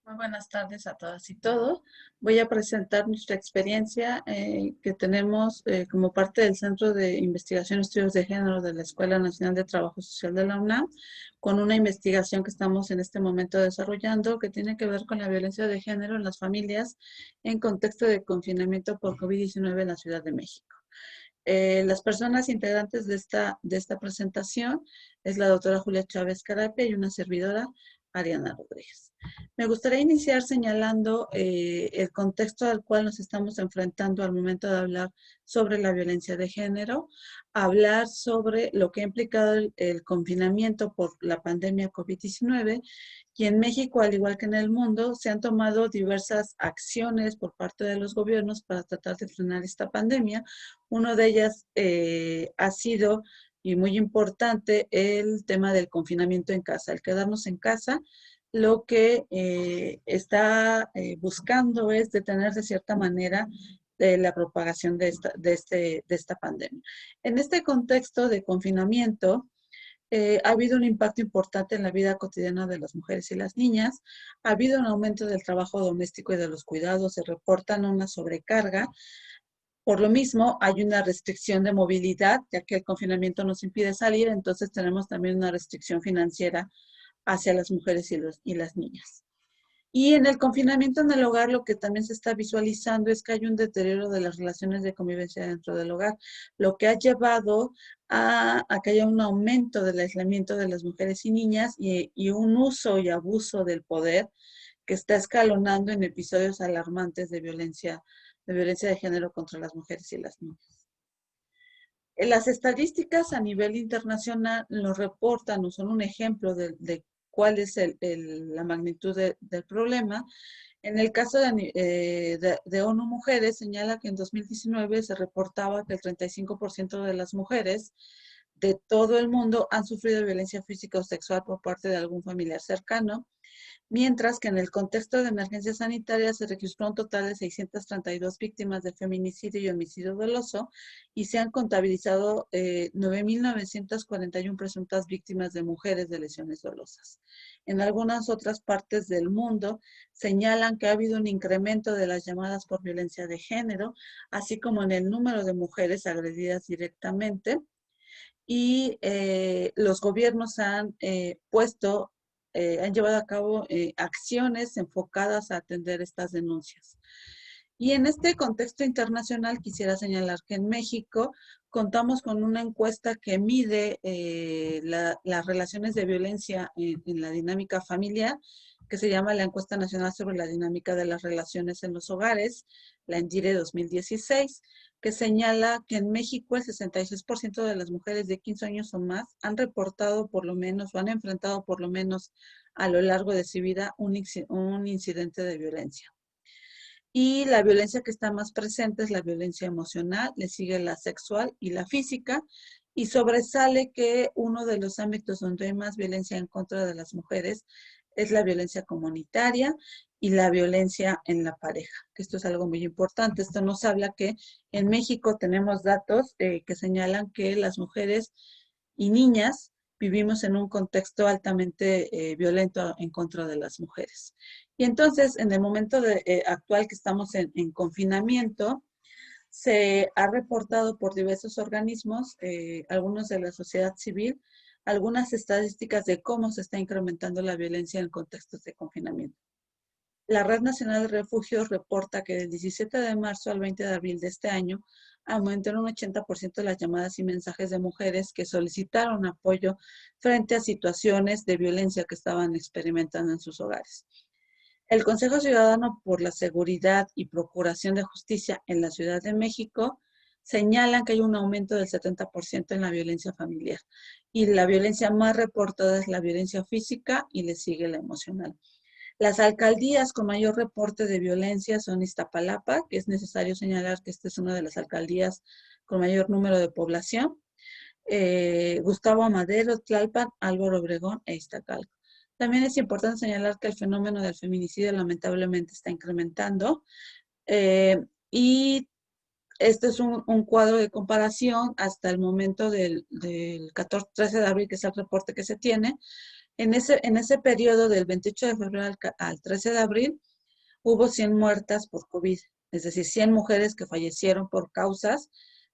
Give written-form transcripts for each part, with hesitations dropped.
Muy buenas tardes a todas y todos. Voy a presentar nuestra experiencia que tenemos como parte del Centro de Investigación y Estudios de Género de la Escuela Nacional de Trabajo Social de la UNAM, con una investigación que estamos en este momento desarrollando que tiene que ver con la violencia de género en las familias en contexto de confinamiento por COVID-19 en la Ciudad de México. Las personas integrantes de esta presentación es la doctora Julia Chávez Carapia y una servidora, Ariana Rodríguez. Me gustaría iniciar señalando el contexto al cual nos estamos enfrentando al momento de hablar sobre la violencia de género, hablar sobre lo que ha implicado el confinamiento por la pandemia COVID-19 y en México, al igual que en el mundo, se han tomado diversas acciones por parte de los gobiernos para tratar de frenar esta pandemia. Una de ellas ha sido, y muy importante, el tema del confinamiento en casa, el quedarnos en casa. Lo que está buscando es detener de cierta manera la propagación de esta pandemia. En este contexto de confinamiento, ha habido un impacto importante en la vida cotidiana de las mujeres y las niñas, ha habido un aumento del trabajo doméstico y de los cuidados, se reportan una sobrecarga. Por lo mismo, hay una restricción de movilidad, ya que el confinamiento nos impide salir, entonces tenemos también una restricción financiera hacia las mujeres y las niñas. Y en el confinamiento en el hogar lo que también se está visualizando es que hay un deterioro de las relaciones de convivencia dentro del hogar, lo que ha llevado a que haya un aumento del aislamiento de las mujeres y niñas y un uso y abuso del poder que está escalonando en episodios alarmantes de violencia de género contra las mujeres y las niñas. Las estadísticas a nivel internacional lo reportan o son un ejemplo de cuál es la magnitud del problema. En el caso de ONU Mujeres, señala que en 2019 se reportaba que el 35% de las mujeres de todo el mundo han sufrido violencia física o sexual por parte de algún familiar cercano, mientras que en el contexto de emergencia sanitaria se registró un total de 632 víctimas de feminicidio y homicidio doloso y se han contabilizado 9.941 presuntas víctimas de mujeres de lesiones dolosas. En algunas otras partes del mundo señalan que ha habido un incremento de las llamadas por violencia de género, así como en el número de mujeres agredidas directamente, y los gobiernos han llevado a cabo acciones enfocadas a atender estas denuncias. Y en este contexto internacional quisiera señalar que en México contamos con una encuesta que mide las relaciones de violencia en la dinámica familiar, que se llama la Encuesta Nacional sobre la Dinámica de las Relaciones en los Hogares, la ENDIRE 2016, que señala que en México el 66% de las mujeres de 15 años o más han reportado por lo menos o han enfrentado por lo menos a lo largo de su vida un incidente de violencia. Y la violencia que está más presente es la violencia emocional, le sigue la sexual y la física, y sobresale que uno de los ámbitos donde hay más violencia en contra de las mujeres es la violencia comunitaria y la violencia en la pareja, que esto es algo muy importante. Esto nos habla que en México tenemos datos que señalan que las mujeres y niñas vivimos en un contexto altamente violento en contra de las mujeres. Y entonces, en el momento actual que estamos en confinamiento, se ha reportado por diversos organismos, algunos de la sociedad civil, algunas estadísticas de cómo se está incrementando la violencia en contextos de confinamiento. La Red Nacional de Refugios reporta que del 17 de marzo al 20 de abril de este año aumentaron un 80% las llamadas y mensajes de mujeres que solicitaron apoyo frente a situaciones de violencia que estaban experimentando en sus hogares. El Consejo Ciudadano por la Seguridad y Procuración de Justicia en la Ciudad de México señalan que hay un aumento del 70% en la violencia familiar y la violencia más reportada es la violencia física y le sigue la emocional. Las alcaldías con mayor reporte de violencia son Iztapalapa, que es necesario señalar que esta es una de las alcaldías con mayor número de población, Gustavo Amadero, Tlalpan, Álvaro Obregón e Iztacalco. También es importante señalar que el fenómeno del feminicidio lamentablemente está incrementando y este es un cuadro de comparación hasta el momento del 13 de abril, que es el reporte que se tiene. En ese periodo del 28 de febrero al 13 de abril hubo 100 muertas por COVID, es decir, 100 mujeres que fallecieron por causas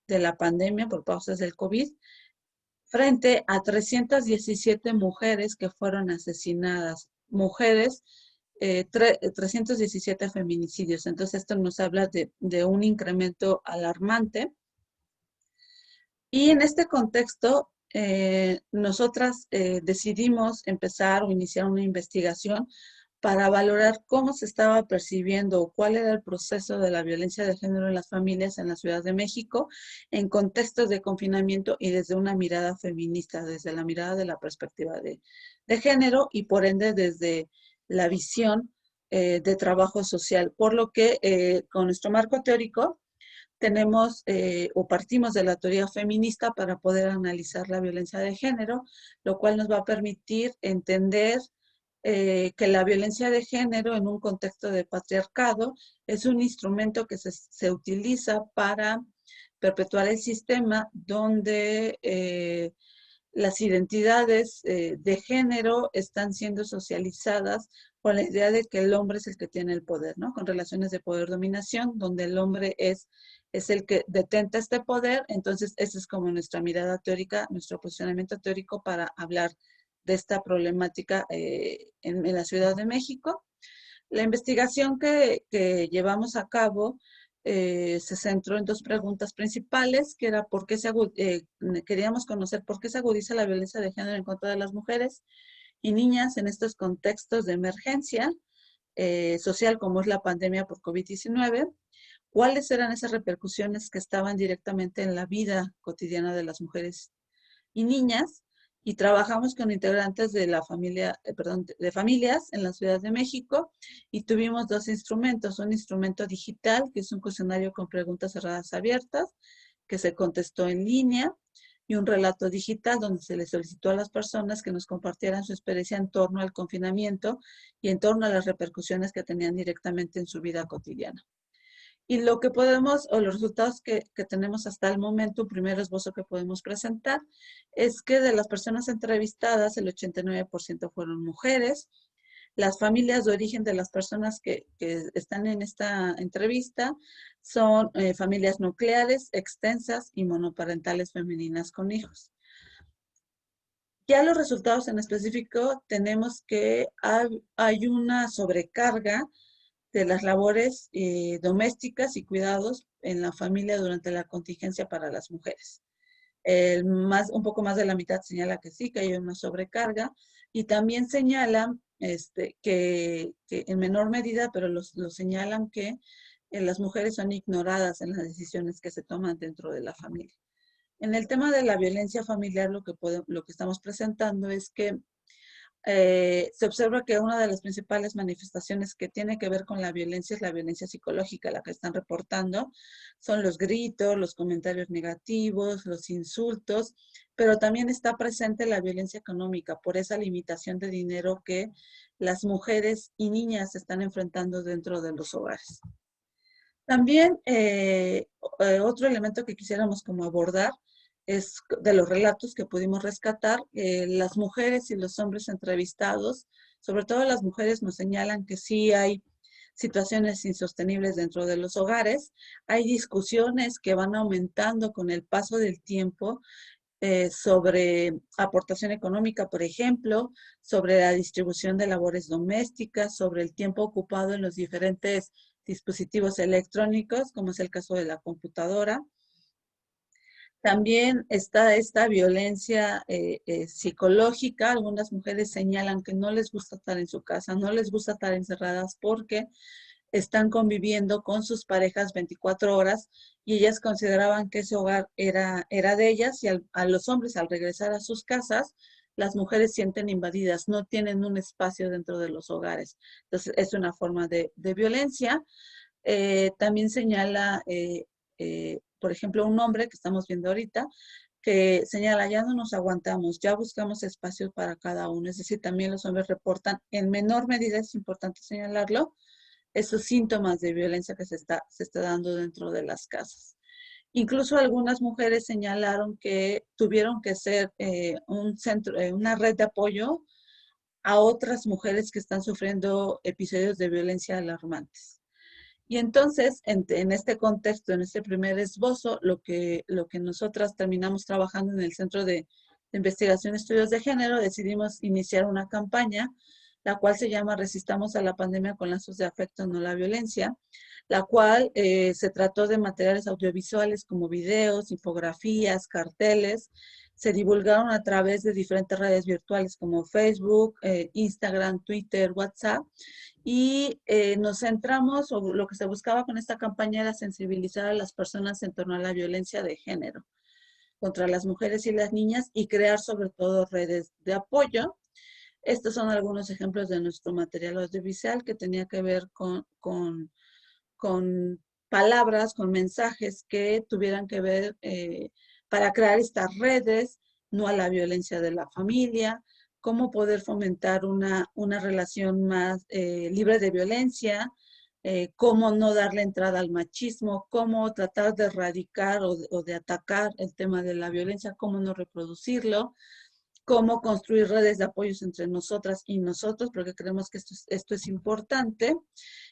de la pandemia, por causas del COVID, frente a 317 mujeres que fueron asesinadas, mujeres, 317 feminicidios. Entonces esto nos habla de un incremento alarmante. Y en este contexto, nosotras decidimos empezar o iniciar una investigación para valorar cómo se estaba percibiendo o cuál era el proceso de la violencia de género en las familias en la Ciudad de México en contextos de confinamiento y desde una mirada feminista, desde la mirada de la perspectiva de género y por ende desde la visión de trabajo social. Por lo que con nuestro marco teórico tenemos o partimos de la teoría feminista para poder analizar la violencia de género, lo cual nos va a permitir entender que la violencia de género en un contexto de patriarcado es un instrumento que se utiliza para perpetuar el sistema donde las identidades de género están siendo socializadas con la idea de que el hombre es el que tiene el poder, ¿no? Con relaciones de poder-dominación, donde el hombre es el que detenta este poder. Entonces, esa es como nuestra mirada teórica, nuestro posicionamiento teórico para hablar de esta problemática en la Ciudad de México. La investigación que llevamos a cabo se centró en dos preguntas principales, que era por qué queríamos conocer por qué se agudiza la violencia de género en contra de las mujeres y niñas en estos contextos de emergencia social como es la pandemia por COVID-19, cuáles eran esas repercusiones que estaban directamente en la vida cotidiana de las mujeres y niñas, y trabajamos con integrantes de la familia, perdón, de familias en la Ciudad de México, y tuvimos dos instrumentos, un instrumento digital, que es un cuestionario con preguntas cerradas abiertas, que se contestó en línea, y un relato digital donde se les solicitó a las personas que nos compartieran su experiencia en torno al confinamiento y en torno a las repercusiones que tenían directamente en su vida cotidiana. Y lo que podemos, o los resultados que tenemos hasta el momento, un primer esbozo que podemos presentar, es que de las personas entrevistadas, el 89% fueron mujeres. Las familias de origen de las personas que están en esta entrevista son familias nucleares, extensas y monoparentales femeninas con hijos. Ya los resultados en específico, tenemos que hay una sobrecarga de las labores domésticas y cuidados en la familia durante la contingencia para las mujeres. Un poco más de la mitad señala que sí, que hay una sobrecarga, y también señalan que en menor medida, pero lo señalan que las mujeres son ignoradas en las decisiones que se toman dentro de la familia. En el tema de la violencia familiar, lo que estamos presentando es que se observa que una de las principales manifestaciones que tiene que ver con la violencia es la violencia psicológica, la que están reportando. Son los gritos, los comentarios negativos, los insultos, pero también está presente la violencia económica por esa limitación de dinero que las mujeres y niñas están enfrentando dentro de los hogares. También otro elemento que quisiéramos como abordar es de los relatos que pudimos rescatar, las mujeres y los hombres entrevistados, sobre todo las mujeres nos señalan que sí hay situaciones insostenibles dentro de los hogares, hay discusiones que van aumentando con el paso del tiempo sobre aportación económica, por ejemplo, sobre la distribución de labores domésticas, sobre el tiempo ocupado en los diferentes dispositivos electrónicos, como es el caso de la computadora. También está esta violencia psicológica. Algunas mujeres señalan que no les gusta estar en su casa, no les gusta estar encerradas porque están conviviendo con sus parejas 24 horas y ellas consideraban que ese hogar era de ellas, y a los hombres al regresar a sus casas, las mujeres sienten invadidas, no tienen un espacio dentro de los hogares. Entonces es una forma de violencia. También señala, por ejemplo, un hombre que estamos viendo ahorita, que señala, ya no nos aguantamos, ya buscamos espacios para cada uno. Es decir, también los hombres reportan, en menor medida, es importante señalarlo, esos síntomas de violencia que se está dando dentro de las casas. Incluso algunas mujeres señalaron que tuvieron que ser un centro, una red de apoyo a otras mujeres que están sufriendo episodios de violencia alarmantes. Y entonces, en este contexto, en este primer esbozo, lo que nosotras terminamos trabajando en el Centro de Investigación y Estudios de Género, decidimos iniciar una campaña, la cual se llama Resistamos a la pandemia con lazos de afecto, no la violencia, la cual se trató de materiales audiovisuales como videos, infografías, carteles, se divulgaron a través de diferentes redes virtuales como Facebook, Instagram, Twitter, WhatsApp, y nos centramos, o lo que se buscaba con esta campaña era sensibilizar a las personas en torno a la violencia de género contra las mujeres y las niñas y crear sobre todo redes de apoyo. Estos son algunos ejemplos de nuestro material audiovisual que tenía que ver con palabras, con mensajes que tuvieran que ver para crear estas redes, no a la violencia de la familia, cómo poder fomentar una relación más libre de violencia, cómo no darle entrada al machismo, cómo tratar de erradicar o de atacar el tema de la violencia, cómo no reproducirlo, cómo construir redes de apoyos entre nosotras y nosotros, porque creemos que esto es importante.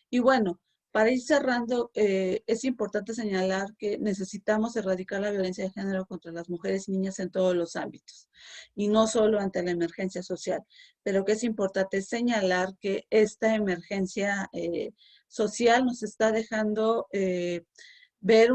Y bueno, para ir cerrando, es importante señalar que necesitamos erradicar la violencia de género contra las mujeres y niñas en todos los ámbitos, y no solo ante la emergencia social, pero que es importante señalar que esta emergencia social nos está dejando ver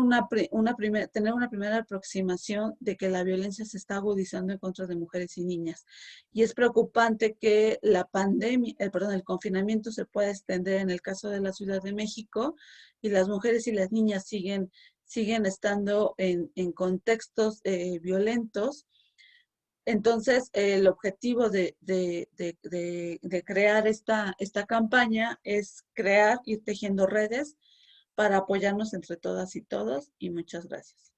tener una primera aproximación de que la violencia se está agudizando en contra de mujeres y niñas. Y es preocupante que la pandemia, el confinamiento se pueda extender en el caso de la Ciudad de México y las mujeres y las niñas siguen estando en contextos violentos. Entonces, el objetivo de crear esta campaña es crear, ir tejiendo redes para apoyarnos entre todas y todos. Y muchas gracias.